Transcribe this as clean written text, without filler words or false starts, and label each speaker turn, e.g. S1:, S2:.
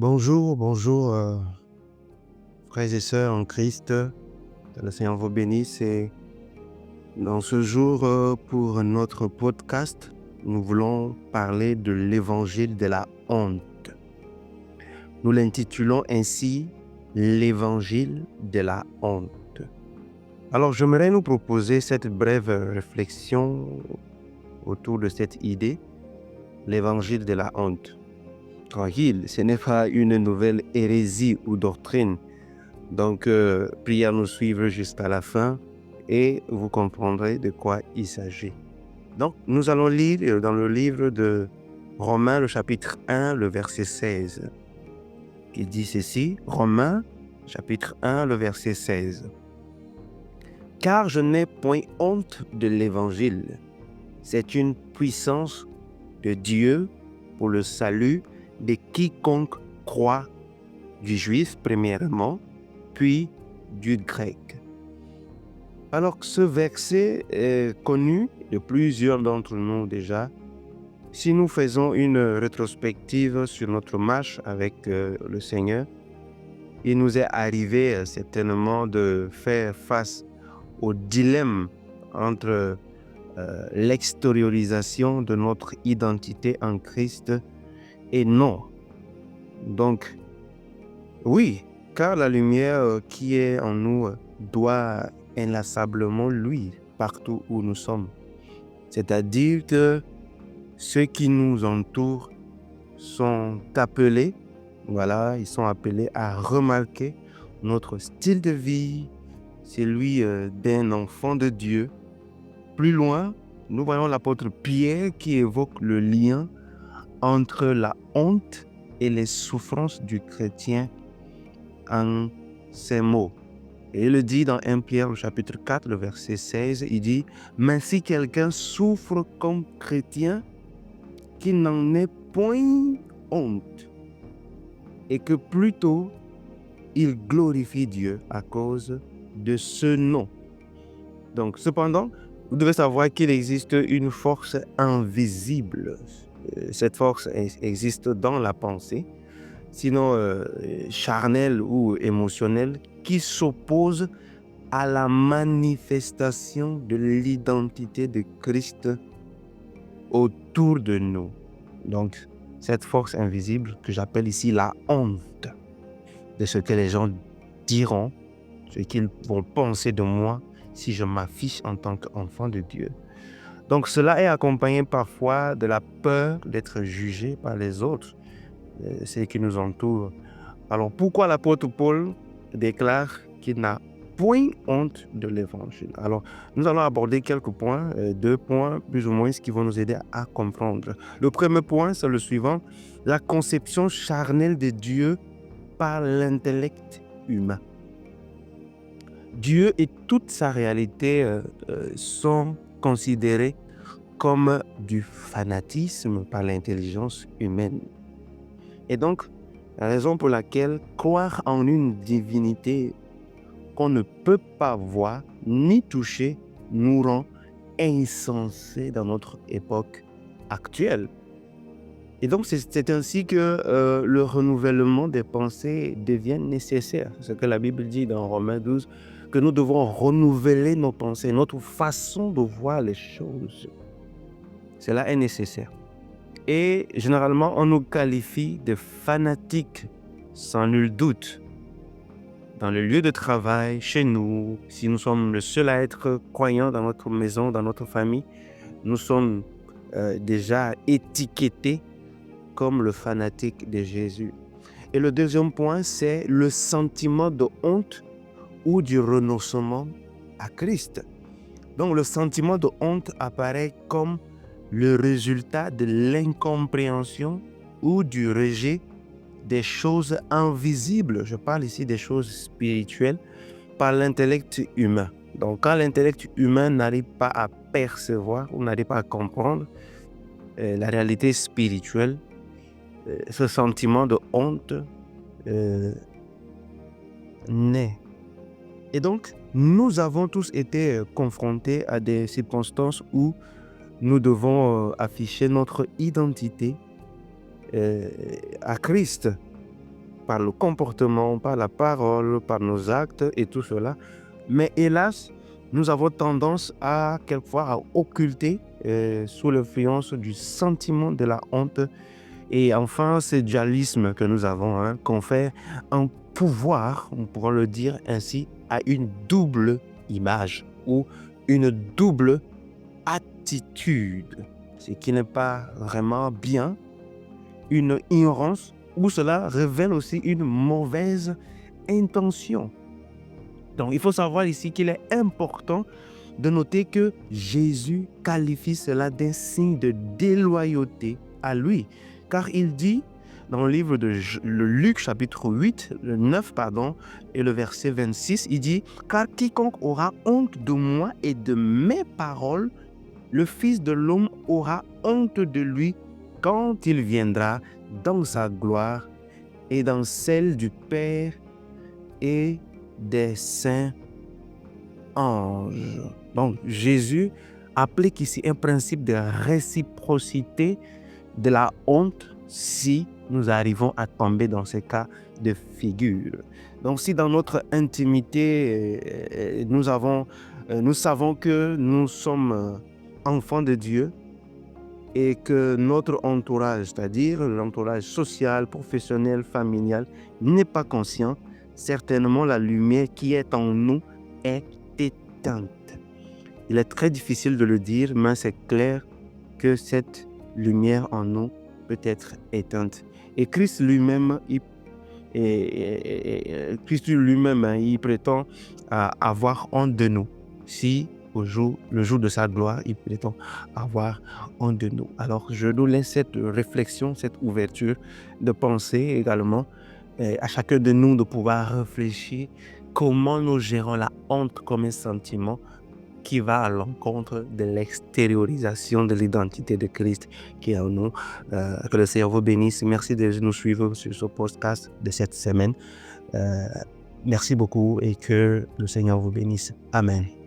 S1: Bonjour, bonjour, frères et sœurs en Christ. Que le Seigneur vous bénisse. Et dans ce jour, pour notre podcast, nous voulons parler de l'évangile de la honte. Nous l'intitulons ainsi l'évangile de la honte. Alors, j'aimerais nous proposer cette brève réflexion autour de cette idée, l'évangile de la honte. Tranquille, ce n'est pas une nouvelle hérésie ou doctrine. Donc, priez à nous suivre jusqu'à la fin et vous comprendrez de quoi il s'agit. Donc, nous allons lire dans le livre de Romains, le chapitre 1, le verset 16, qui dit ceci, Romains, chapitre 1, le verset 16. « Car je n'ai point honte de l'évangile, c'est une puissance de Dieu pour le salut de quiconque croit, du juif premièrement, puis du grec. » Alors ce verset est connu de plusieurs d'entre nous déjà. Si nous faisons une rétrospective sur notre marche avec le Seigneur, il nous est arrivé certainement de faire face au dilemme entre l'extériorisation de notre identité en Christ et non. Donc, oui, car la lumière qui est en nous doit inlassablement luire partout où nous sommes. C'est-à-dire que ceux qui nous entourent sont appelés, ils sont appelés à remarquer notre style de vie, celui d'un enfant de Dieu. Plus loin, nous voyons l'apôtre Pierre qui évoque le lien entre la honte et les souffrances du chrétien en ces mots. Et il le dit dans 1 Pierre, le chapitre 4, le verset 16, il dit « Mais si quelqu'un souffre comme chrétien, qu'il n'en ait point honte, et que plutôt il glorifie Dieu à cause de ce nom. » Donc, cependant, vous devez savoir qu'il existe une force invisible. Cette force existe dans la pensée, sinon charnelle ou émotionnelle, qui s'oppose à la manifestation de l'identité de Christ autour de nous. Donc, cette force invisible que j'appelle ici la honte de ce que les gens diront, ce qu'ils vont penser de moi si je m'affiche en tant qu'enfant de Dieu. Donc, cela est accompagné parfois de la peur d'être jugé par les autres, ceux qui nous entourent. Alors, pourquoi l'apôtre Paul déclare qu'il n'a point honte de l'évangile? Alors, nous allons aborder quelques points, 2 points plus ou moins, qui vont nous aider à comprendre. Le premier point, c'est le suivant, la conception charnelle de Dieu par l'intellect humain. Dieu et toute sa réalité sont considérés comme du fanatisme par l'intelligence humaine. Et donc, la raison pour laquelle croire en une divinité qu'on ne peut pas voir ni toucher nous rend insensés dans notre époque actuelle. Et donc, c'est ainsi que le renouvellement des pensées devient nécessaire. C'est ce que la Bible dit dans Romains 12, que nous devons renouveler nos pensées, notre façon de voir les choses. Cela est nécessaire. Et généralement, on nous qualifie de fanatiques, sans nul doute. Dans le lieu de travail, chez nous, si nous sommes le seul à être croyants dans notre maison, dans notre famille, nous sommes déjà étiquetés comme le fanatique de Jésus. Et le deuxième point, c'est le sentiment de honte ou du renoncement à Christ. Donc le sentiment de honte apparaît comme le résultat de l'incompréhension ou du rejet des choses invisibles, je parle ici des choses spirituelles, par l'intellect humain. Donc quand l'intellect humain n'arrive pas à percevoir ou n'arrive pas à comprendre la réalité spirituelle, ce sentiment de honte naît. Et donc, nous avons tous été confrontés à des circonstances où nous devons afficher notre identité à Christ. par le comportement, par la parole, par nos actes et tout cela. Mais hélas, nous avons tendance à quelquefois à occulter sous l'influence du sentiment de la honte. Et enfin, ce dualisme que nous avons, confère un pouvoir, on pourra le dire ainsi, à une double image ou une double attitude, ce qui n'est pas vraiment bien, une ignorance où cela révèle aussi une mauvaise intention. Donc, il faut savoir ici qu'il est important de noter que Jésus qualifie cela d'un signe de déloyauté à lui, car il dit dans le livre de Luc chapitre 8, le 9 pardon, et le verset 26, il dit « Car quiconque aura honte de moi et de mes paroles, le Fils de l'homme aura honte de lui quand il viendra dans sa gloire et dans celle du Père et des saints anges. » Donc Jésus applique ici un principe de réciprocité de la honte si nous arrivons à tomber dans ces cas de figure. Donc si dans notre intimité, nous savons que nous sommes enfants de Dieu et que notre entourage, c'est-à-dire l'entourage social, professionnel, familial, n'est pas conscient, certainement la lumière qui est en nous est éteinte. Il est très difficile de le dire, mais c'est clair que cette lumière en nous peut être éteinte. Et Christ lui-même, il prétend avoir honte de nous. Si le jour de sa gloire, il prétend avoir honte de nous. Alors, je nous laisse cette réflexion, cette ouverture de pensée également, à chacun de nous de pouvoir réfléchir comment nous gérons la honte comme un sentiment qui va à l'encontre de l'extériorisation de l'identité de Christ qui est en nous. Que le Seigneur vous bénisse. Merci de nous suivre sur ce podcast de cette semaine. Merci beaucoup et que le Seigneur vous bénisse. Amen.